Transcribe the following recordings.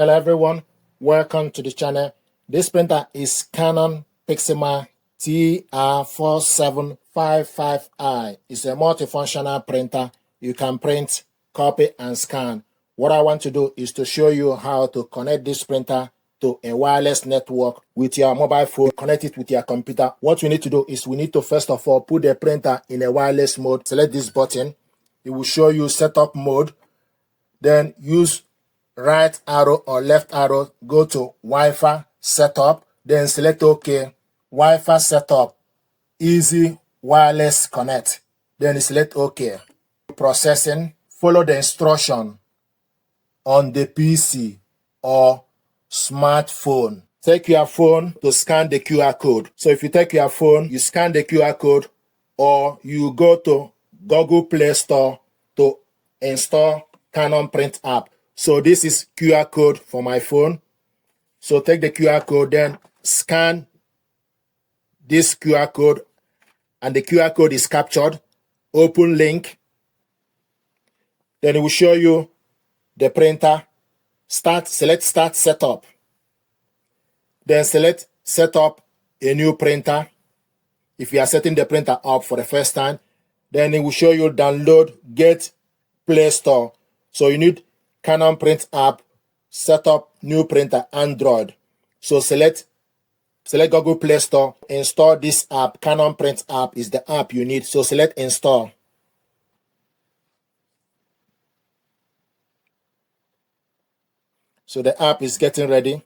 Hello everyone, welcome to the channel. This printer is Canon Pixma TR4755i. It's a multifunctional printer. You can print, copy and scan. What I want to do is to show you how to connect this printer to a wireless network with your mobile phone, connect it with your computer. What we need to do is we need to first of all put the printer in a wireless mode. Select this button. It will show you setup mode. Then use right arrow or left arrow, go to Wi-Fi setup, then select OK. Wi-Fi setup, easy wireless connect. Then select OK. Processing, follow the instruction on the PC or smartphone. Take your phone to scan the QR code. So if you take your phone, you scan the QR code, or you go to Google Play Store to install Canon Print app. So this is QR code for my phone. So take the QR code, then scan this QR code, and the QR code is captured. Open link. Then it will show you the printer. Select Start Setup. Then select Set up a new printer. If you are setting the printer up for the first time, then it will show you download, get Play Store. So you need Canon Print app, set up new printer, Android. So select Google Play Store, install this app. Canon Print app is the app you need. So select install. So the app is getting ready.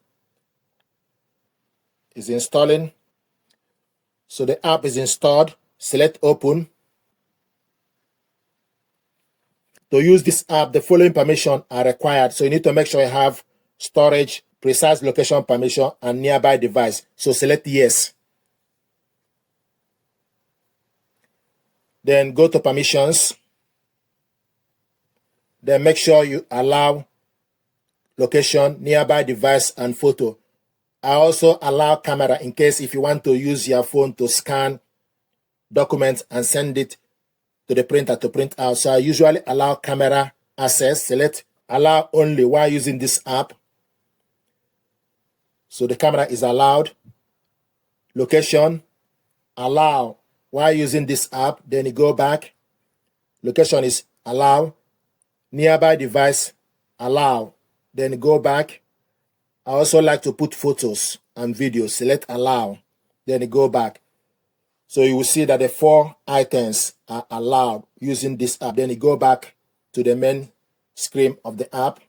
It's installing. So the app is installed. Select open. To use this app, the following permissions are required. So you need to make sure you have storage, precise location permission, and nearby device. So select yes. Then go to permissions. Then make sure you allow location, nearby device, and photo. I also allow camera in case if you want to use your phone to scan documents and send it to the printer to print out. So I usually allow camera access. Select allow only while using this app. So the camera is allowed. Location, allow while using this app. Then you go back. Location is allow. Nearby device, allow. Then go back. I also like to put photos and videos. Select allow. Then go back. So you will see that the 4 items are allowed using this app. Then you go back to the main screen of the app.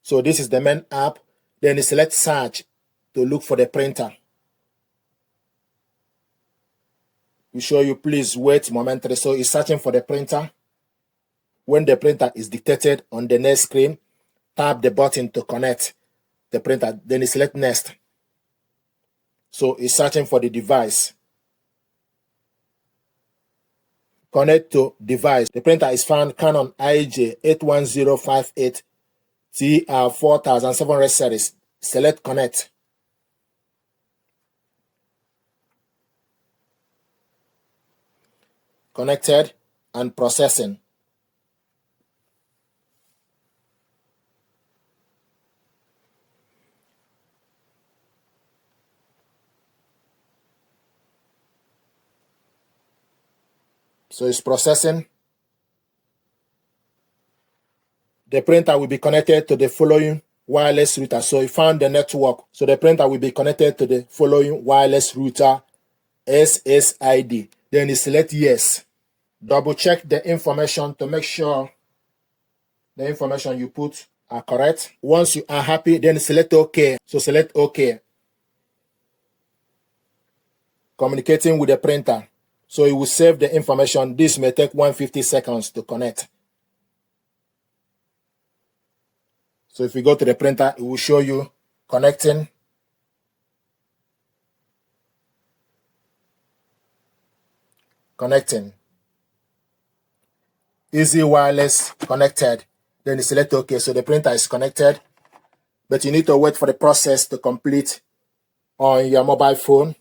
So this is the main app. Then you select search to look for the printer. We show you, please wait momentarily. So it's searching for the printer. When the printer is detected on the next screen, tap the button to connect the printer. Then you select next. So it's searching for the device. Connect to device. The printer is found Canon IJ81058 TR4700 series. Select connect. Connected and processing. So it's processing. The printer will be connected to the following wireless router. So you found the network. So the printer will be connected to the following wireless router SSID. Then you select yes. Double check the information to make sure the information you put are correct. Once you are happy, then select OK. So select OK. Communicating with the printer. So it will save the information. This may take 150 seconds to connect. So if you go to the printer, it will show you connecting. Connecting. Easy wireless connected. Then you select OK. So the printer is connected. But you need to wait for the process to complete on your mobile phone.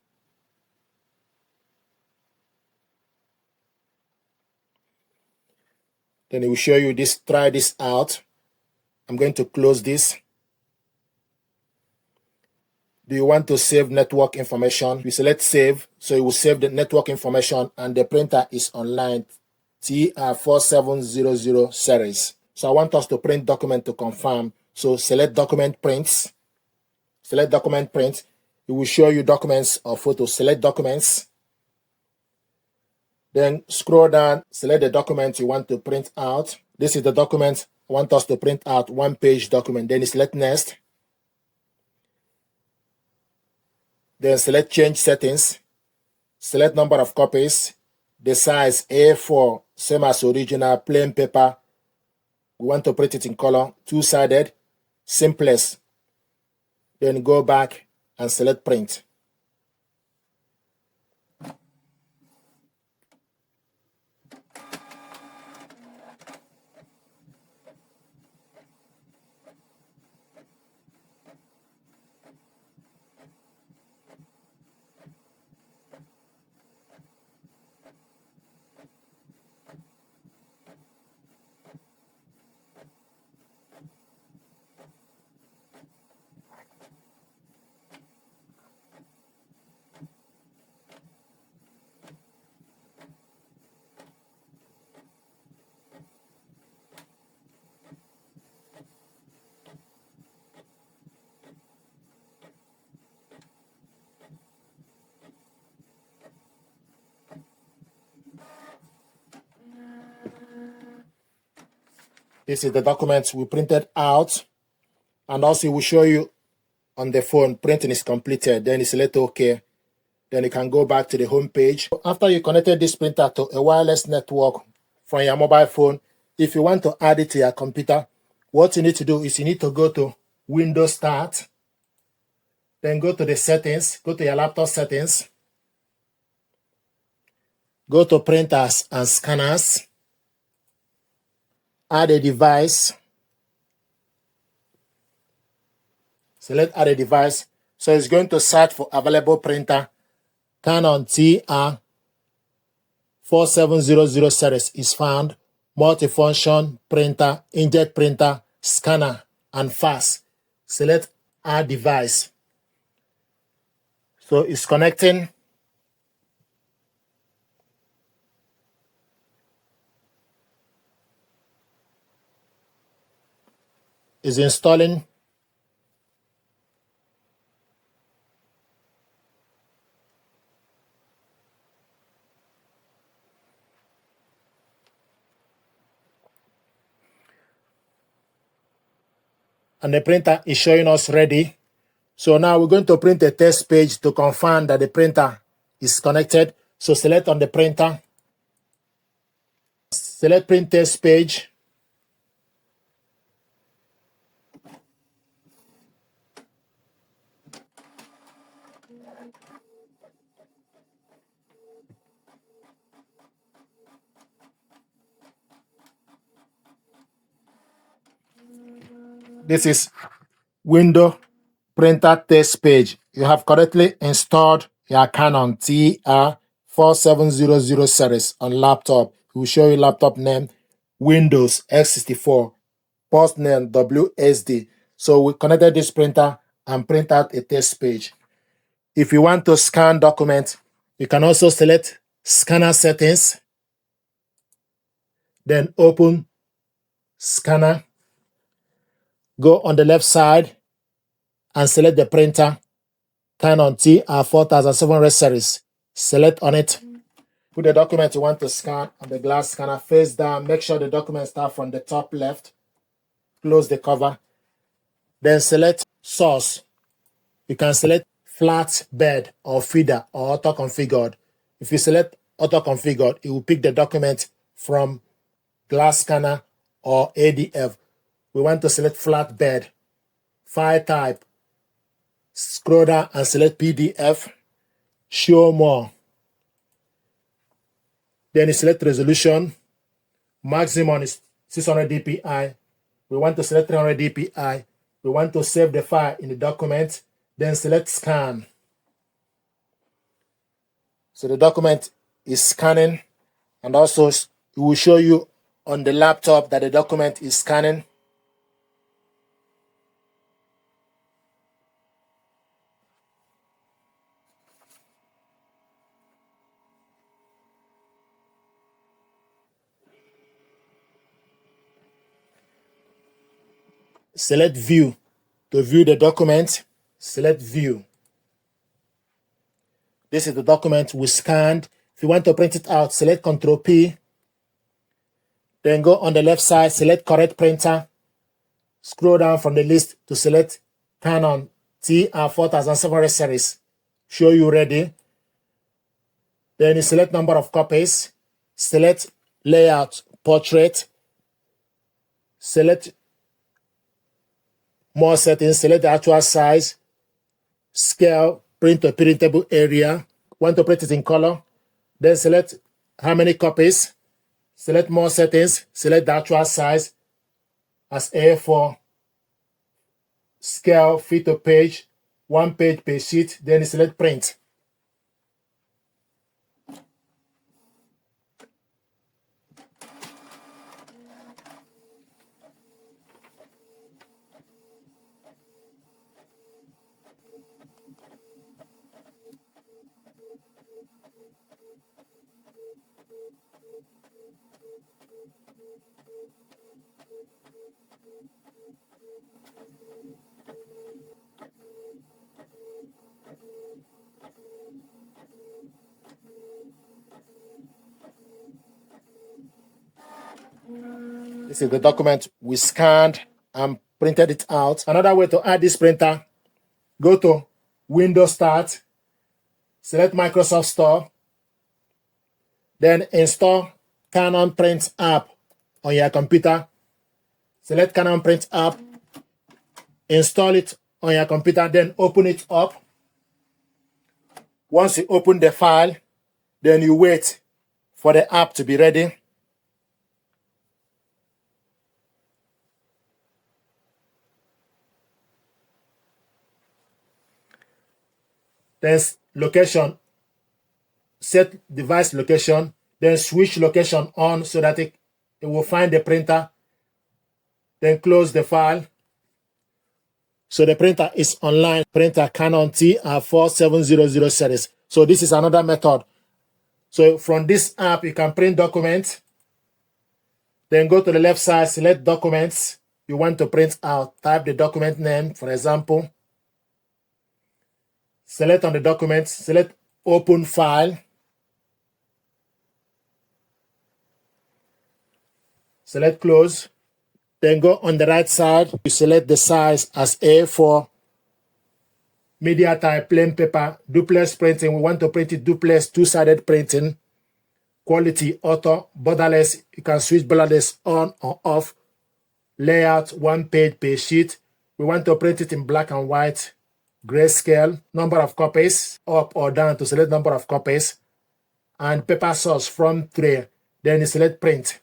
Then it will show you this. Try this out. I'm going to close this. Do you want to save network information? You select save, so it will save the network information, and the printer is online TR4700 series. So I want us to print document to confirm. So select document prints. Select document print. It will show you documents or photos. Select documents. Then scroll down, select the document you want to print out. This is the document I want us to print out, one-page document. Then select next. Then select change settings. Select number of copies. The size A4, same as original, plain paper. We want to print it in color, two-sided, simplest. Then go back and select print. This is the document we printed out, and also it will show you on the phone printing is completed. Then you select OK. Then you can go back to the home page. After you connected this printer to a wireless network from your mobile phone, if you want to add it to your computer, what you need to do is you need to go to Windows Start, then go to the settings, go to your laptop settings, go to printers and scanners, add a device, select add a device. So it's going to search for available printer. Canon TR4700 series is found. Multifunction printer, inkjet printer, scanner, and fast. Select add device. So it's connecting. It's installing. And the printer is showing us ready. So now we're going to print a test page to confirm that the printer is connected. So select on the printer. Select print test page. This is window printer test page. You have correctly installed your Canon TR4700 series on laptop. It will show you laptop name, Windows x64, post name WSD. So we connected this printer and print out a test page. If you want to scan document, you can also select scanner settings, then open scanner, go on the left side and select the printer, Canon TR4700 series. Select on it. Put the document you want to scan on the glass scanner face down. Make sure the document starts from the top left. Close the cover. Then select source. You can select flat bed or feeder or auto-configured. If you select auto-configured, it will pick the document from glass scanner or ADF. We want to select flat bed. File type. Scroll down and select PDF. Show more. Then you select resolution. Maximum is 600 dpi. We want to select 300 dpi. We want to save the file in the document. Then select scan. So the document is scanning, and also it will show you on the laptop that the document is scanning. select View. To view the document, select View. This is the document we scanned. If you want to print it out, select Ctrl P. Then go on the left side, select Correct Printer. Scroll down from the list to select Canon TR4755i series. Show you ready. Then you select number of copies. Select Layout, Portrait. Select More settings. Select the actual size. Scale, print to printable area. Want to print it in color. Then select how many copies. Select More settings. Select the actual size as A4. Scale, fit to page, 1 page per sheet. Then select Print. This is the document we scanned and printed it out. Another way to add this printer, go to Windows Start, select Microsoft Store, then install Canon Print app on your computer. Select Canon Print app, install it on your computer, then open it up. Once you open the file, then you wait for the app to be ready. Then location, set device location, then switch location on so that it will find the printer. Then close the file. So the printer is online, printer Canon TR4755i series. So this is another method. So from this app, you can print documents. Then go to the left side, select documents you want to print out. Type the document name, for example. Select on the document, select Open File. Select Close. Then go on the right side, you select the size as A4. Media type, plain paper, duplex printing. We want to print it duplex, two-sided printing. Quality, auto, borderless. You can switch borderless on or off. Layout, 1 page per sheet. We want to print it in black and white. Grayscale, number of copies, up or down to select number of copies. And paper source from tray. Then you select Print.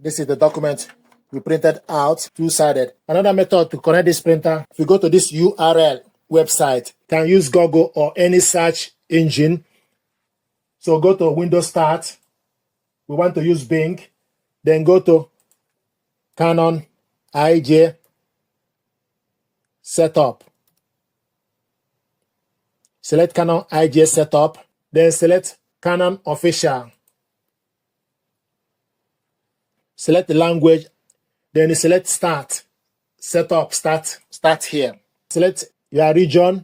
This is the document we printed out, two-sided. Another method to connect this printer, if you go to this URL website, you can use Google or any search engine. So go to Windows Start. We want to use Bing. Then go to Canon IJ Setup. Select Canon IJ Setup. Then select Canon Official. Select the language, then you select Start. Setup, start here. Select your region.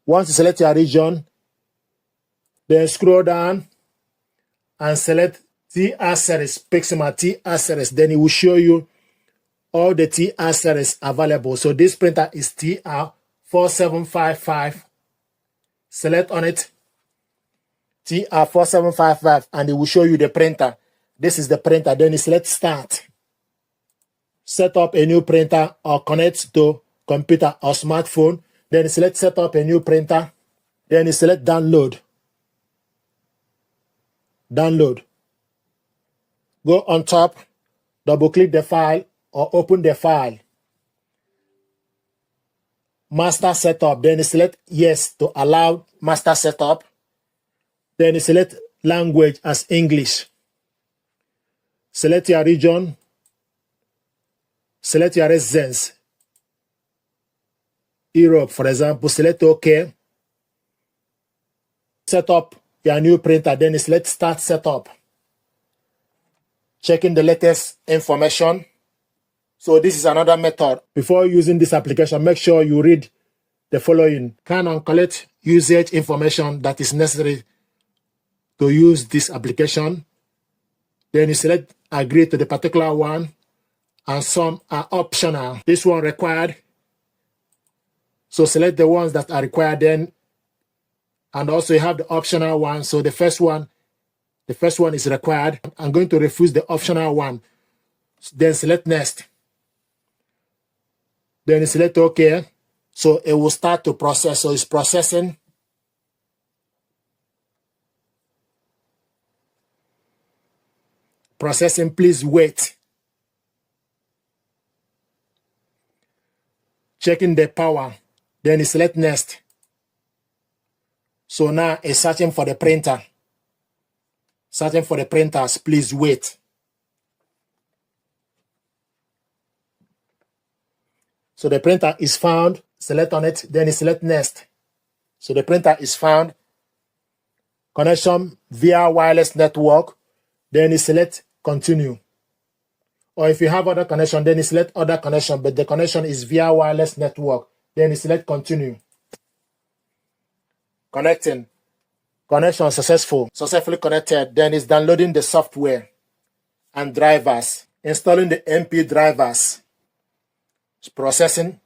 Once you select your region, then scroll down and select TR series, Pixma TR series. Then it will show you all the TR series available. So this printer is TR4755. Select on it TR4755 and it will show you the printer. This is the printer. Then you select start. Set up a new printer or connect to computer or smartphone. Then you select set up a new printer. Then you select download. Download. Go on top, double click the file or open the file. Master setup. Then you select yes to allow master setup. Then you select language as English. Select your region. Select your residence. Europe, for example. Select OK. Set up your new printer. Then you select start setup. Checking the latest information. So this is another method. Before using this application, make sure you read the following. Canon collect usage information that is necessary to use this application. Then you select agree to the particular one, and some are optional. This one required. So select the ones that are required then, and also you have the optional one. So the first one is required. I'm going to refuse the optional one. Then select next. Then you select OK. So it will start to process. So it's processing. Processing, please wait. Checking the power. Then you select next. So now it's searching for the printer. Searching for the printers, please wait. So the printer is found. Select on it. Then you select next. So the printer is found. Connection via wireless network. Then you select continue. Or if you have other connection, then you select other connection, but the connection is via wireless network. Then you select continue. Connecting. Connection successful. Successfully connected. Then it's downloading the software and drivers. Installing the MP drivers. It's processing.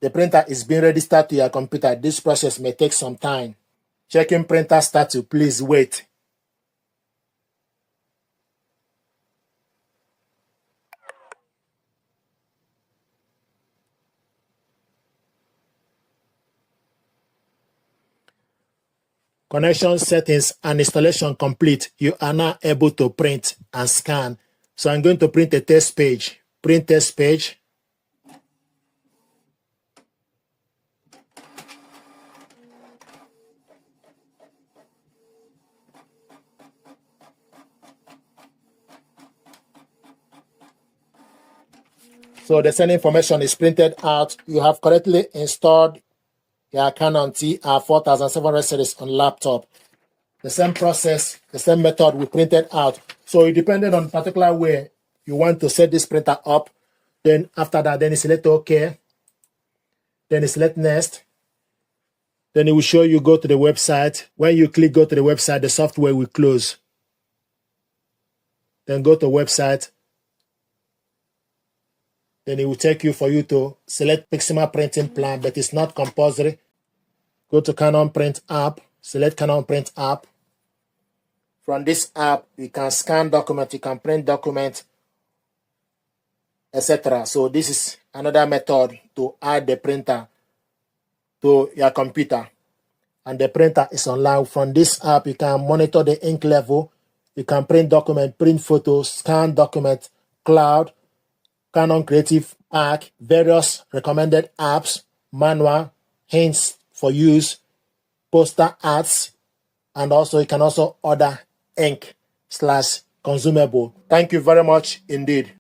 The printer is being registered to your computer. This process may take some time. Checking printer status. Please wait. Connection settings and installation complete. You are now able to print and scan. So I'm going to print a test page. Print test page. So the same information is printed out. You have correctly installed your Canon TR4755 series on laptop. The same process, the same method we printed out. So it depended on particular way you want to set this printer up. Then after that, then you select OK. Then you select next. Then it will show you go to the website. When you click go to the website, the software will close. Then go to website. Then it will take you for you to select Pixma printing plan, but it's not compulsory. Go to Canon Print app, select Canon Print app. From this app, you can scan document, you can print document, etc. So this is another method to add the printer to your computer. And the printer is online. From this app, you can monitor the ink level, you can print document, print photos, scan document, cloud, Canon Creative Arc, various recommended apps, manual, hints for use, poster ads, and also you can also order ink/consumable. Thank you very much indeed.